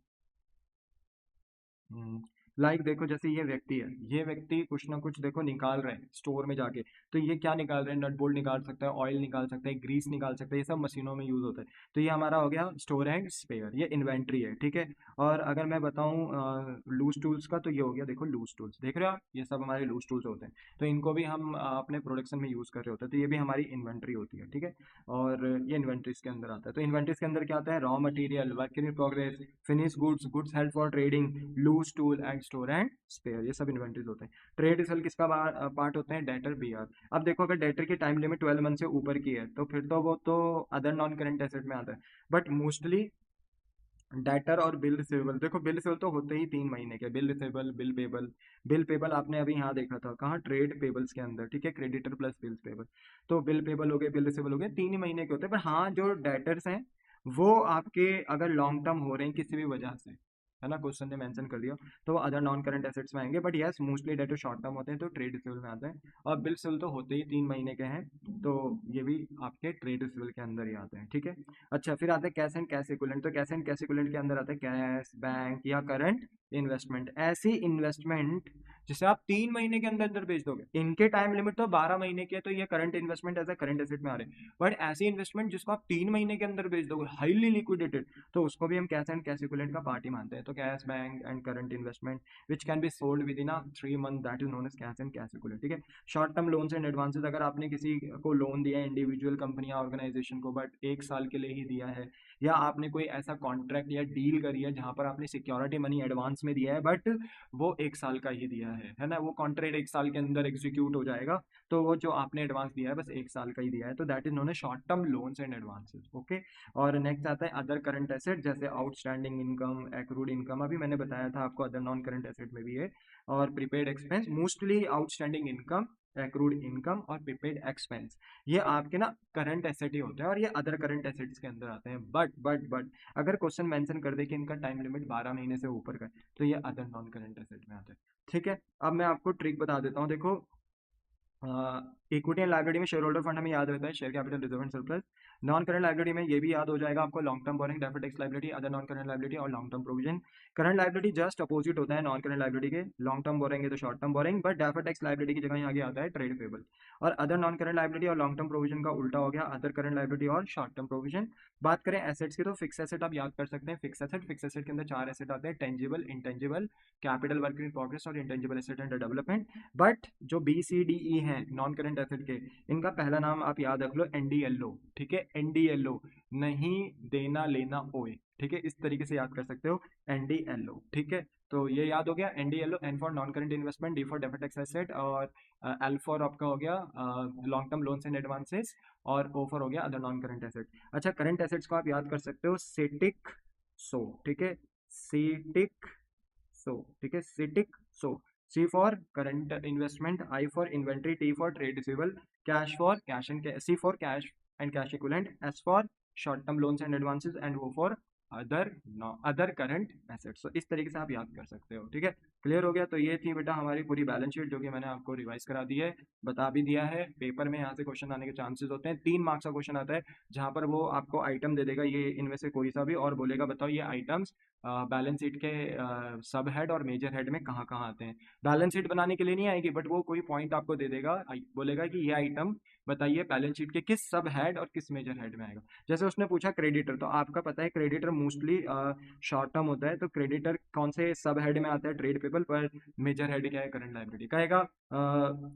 Speaker 1: लाइक देखो, जैसे ये व्यक्ति है, ये व्यक्ति कुछ ना कुछ देखो निकाल रहे हैं स्टोर में जाके, तो ये क्या निकाल रहे हैं, नट बोल्ट निकाल सकता है, ऑयल निकाल सकता है, ग्रीस निकाल सकता है, ये सब मशीनों में यूज होता है। तो ये हमारा हो गया स्टोर एंड स्पेयर, ये इन्वेंट्री है, ठीक है। और अगर मैं बताऊं लूज टूल्स का, तो ये हो गया देखो लूज टूल्स, देख रहे हो आप, ये सब हमारे लूज टूल्स होते हैं, तो इनको भी हम अपने प्रोडक्शन में यूज कर रहे होते हैं, तो ये भी हमारी इन्वेंट्री होती है, ठीक है। और ये इन्वेंट्रीज के अंदर आता है। तो इन्वेंट्रीज के अंदर क्या आता है, raw material, work in progress, finish goods, goods held for trading, loose tool and store and spare, ये सब इन्वेंट्रीज होते हैं। ट्रेड रिजल्ट किसका पार्ट होते हैं, डेटर बीआर। अब देखो अगर डेटर की टाइम लिमिट 12 मंथ से ऊपर की है तो फिर तो वो तो अदर नॉन करेंट एसेट में आता है, बट मोस्टली डेटर और बिल रिसीवेबल, देखो बिल रिसीवेबल तो होते ही 3 महीने के, bill receivable, bill payable. Bill payable आपने अभी यहाँ देखा था कहाँ, ट्रेड पेबल्स के अंदर, ठीक है, क्रेडिटर प्लस बिल्स पेबल। तो बिल पेबल हो गए, बिल रिसीवेबल हो गए, 3 ही महीने के होते हैं। पर हाँ, जो डेटर्स हैं वो आपके अगर लॉन्ग टर्म हो रहे हैं किसी भी वजह से, है ना, क्वेश्चन ने मेंशन कर दिया, तो वो अदर नॉन करंट एसेट्स में आएंगे, but yes mostly debtor short term होते हैं तो ट्रेड रिसीवेबल में आते हैं। और बिल रिसीवेबल तो होते ही 3 महीने के हैं, तो ये भी आपके ट्रेड रिसीवेबल के अंदर ही आते हैं, ठीक है। अच्छा, फिर आता है कैश एंड कैश इक्विवेलेंट। तो कैश एंड कैश इक्विवेलेंट के अंदर आता है कैश, बैंक या करंट इन्वेस्टमेंट। ऐसी इन्वेस्टमेंट जिसे आप 3 महीने के अंदर अंदर बेच दोगे, इनके टाइम लिमिट तो 12 महीने की है, तो ये current investment as a current asset में आ रहे हैं। बट ऐसी इन्वेस्टमेंट जिसको आप 3 महीने के अंदर बेच दोगे, हाईली लिक्विडेटेड, तो उसको भी हम कैश एंड कैश इक्विवेलेंट का पार्ट ही मानते हैं। तो cash, bank and current investment which can be sold within 3 month, that is known as cash and cash equivalent, ठीक है। Short term loans and advances, अगर आपने किसी को लोन दिया है, इंडिविजुअल कंपनी या ऑर्गेनाइजेशन को, बट 1 साल के लिए ही दिया है, या आपने कोई ऐसा कॉन्ट्रैक्ट या डील करी है जहां पर आपने सिक्योरिटी मनी एडवांस में दिया है बट वो 1 साल का ही दिया है ना, वो कॉन्ट्रैक्ट 1 साल के अंदर एग्जीक्यूट हो जाएगा, तो वो जो आपने एडवांस दिया है बस 1 साल का ही दिया है, तो that is known as short term loans and advances, okay. और नेक्स्ट आता है अदर करंट एसेट, जैसे आउटस्टैंडिंग इनकम, एक्रूड इनकम, अभी मैंने बताया था आपको अदर नॉन करंट एसेट में भी है। और prepaid expense, mostly outstanding income accrued income और प्रीपेड एक्सपेंस, ये आपके ना करंट एसेट ही होते हैं और ये अदर करंट एसेट्स के अंदर आते हैं। बट अगर क्वेश्चन मेंशन कर दे कि इनका टाइम लिमिट 12 महीने से ऊपर का है, तो ये अदर नॉन करंट एसेट में आते हैं। ठीक है, अब मैं आपको ट्रिक बता देता हूँ। देखो, इक्विटी एंड लायबिलिटी में शेयर होल्डर फंड हमें याद रहता है, share capital, reserve and surplus. Non current liability में ये भी याद हो जाएगा आपको, long term borrowing, deferred tax liability, other non current liability और long term provision. Current liability just opposite होता है नॉन करंट लायबिलिटी के, लॉन्ग टर्म बोरिंग है तो short term borrowing, but deferred tax liability की जगह यहाँ आगे आता है ट्रेड पेबल। और अदर नॉन करंट लायबिलिटी और लॉन्ग टर्म प्रोविजन का उल्टा हो गया अदर करंट लायबिलिटी और शॉर्ट टर्म प्रोविजन। बात करें एसेट्स की, तो फिक्स एसेट आप याद कर सकते हैं। फिक्स एसेट के अंदर 4 एसेट आते हैं, tangible, intangible, capital work in progress और intangible asset under development. But जो BCDE हैं नॉन करंट एसेट के, इनका पहला नाम आप याद रख लो, NDLO। ठीक है, NDLO, नहीं देना लेना ओए। ठीक है, इस तरीके से याद कर सकते हो, NDLO। ठीक है, तो ये याद हो गया NDLO। N for non current investment, D for deferred tax asset, और L फॉर आपका हो गया long term loans and advances, और O फॉर हो गया अदर नॉन करंट एसेट। अच्छा, करंट एसेट्स को आप याद कर सकते हो सेटिक सो। ठीक है, सीटिक सो। ठीक है, सीटिक सो। C for current investment, I for inventory, T for trade receivable, cash for cash and C for cash and cash equivalent, S for short term loans and advances, and O for other current assets. तो इस तरीके से आप याद कर सकते हो। ठीक है, क्लियर हो गया। तो ये थी बेटा हमारी पूरी बैलेंस शीट, जो कि मैंने आपको रिवाइज करा दी है, बता भी दिया है। पेपर में यहाँ से क्वेश्चन आने के चांसेस होते हैं। 3 मार्क्स का क्वेश्चन आता है, जहाँ पर वो आपको आइटम दे देगा, ये इनमें से कोई सा भी, और बोलेगा बताओ ये आइटम्स बैलेंस शीट के सब हेड और मेजर हेड में कहाँ कहाँ आते हैं। बैलेंस शीट बनाने के लिए नहीं आएगी, बट वो कोई पॉइंट आपको दे देगा, बोलेगा कि ये आइटम बताइए बैलेंस शीट के किस सब हेड और किस मेजर हेड में आएगा। जैसे उसने पूछा क्रेडिटर, तो आपका पता है क्रेडिटर मोस्टली शॉर्ट टर्म होता है, तो क्रेडिटर कौन से सब हेड में आता है, ट्रेड पेबल, पर मेजर हेड क्या है, करंट लायबिलिटी। कहेगा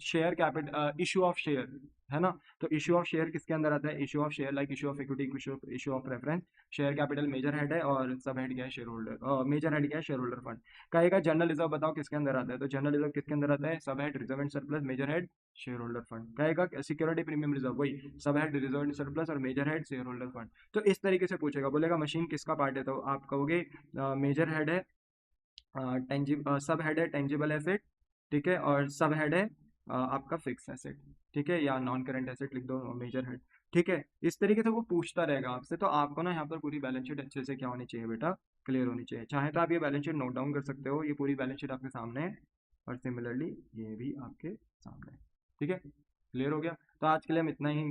Speaker 1: share capital, issue of share, है ना, तो इशू ऑफ शेयर किसके अंदर आता है, issue of share like issue of equity, issue of preference. Share capital major head है, और सब हेड क्या है, शेयर होल्डर, मेजर हेड क्या है, शेयर होल्डर फंड। कहेगा जनरल रिजर्व बताओ किसके अंदर आता है, तो जनरल रिजर्व किसके अंदर आता है, सब head, reserve and surplus, major head, share holder fund. कहेगा सिक्योरिटी प्रीमियम रिजर्व, वही सब हेड, रिजर्व एंड सरप्लस, और major head, share holder fund. तो इस तरीके से पूछेगा। बोलेगा मशीन किसका पार्ट है, तो आप कहोगे मेजर हेड है, सब हेड है टेंजिबल एसेट। ठीक है, और सब हेड है आपका फिक्स एसेट। ठीक है, या नॉन करंट एसेट लिख दो, मेजर हेड। ठीक है, इस तरीके से वो पूछता रहेगा आपसे। तो आपको ना यहाँ पर पूरी बैलेंस शीट अच्छे से क्या होनी चाहिए बेटा, क्लियर होनी चाहिए। चाहे तो आप ये बैलेंस शीट नोट डाउन कर सकते हो, ये पूरी बैलेंस शीट आपके सामने है, और सिमिलरली ये भी आपके सामने है। ठीक है, क्लियर हो गया। तो आज के लिए हम इतना ही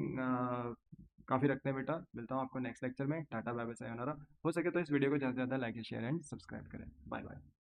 Speaker 1: काफ़ी रखते हैं बेटा। मिलता हूँ आपको नेक्स्ट लेक्चर में। Tata, bye bye, sayonara. हो सके तो इस वीडियो को ज़्यादा से ज़्यादा लाइक शेयर एंड सब्सक्राइब करें। Bye bye.